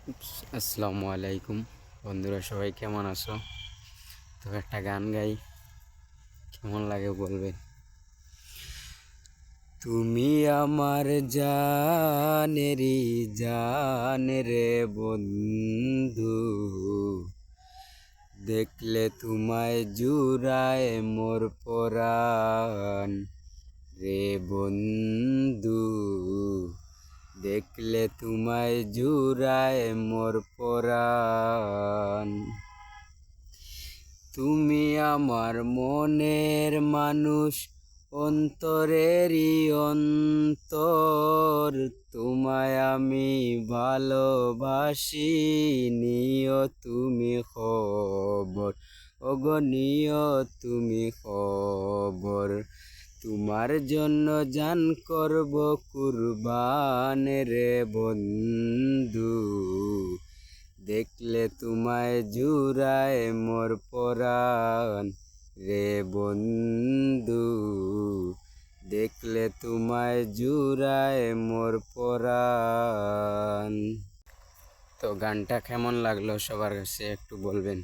আসসালামু আলাইকুম বন্ধুরা, সবাই কেমন আছো? তো একটা গান গাই, কেমন লাগে বলবেন। তুমি আমার জানেরি জান রে বন্ধু, দেখলে তোমায় জুড়ায় মোর পরাণ রে বন্ধু, দেখলে তোমায় জুড়ায় মোর পরাণ। তুমি আমার মনের মানুষ, অন্তরেরই অন্তর, তোমায় আমি ভালোবাসি, নিও তুমি খবর, ওগো নিও তুমি খবর। তোমার জন্য জান করব কুরবান রে বন্ধু, দেখলে তোমায় জুড়ায় মোর পরাণ রে বন্ধু, দেখলে তোমায় জুড়ায় মোর পরাণ। তো গানটা কেমন লাগলো সবার কাছে একটু বলবেন।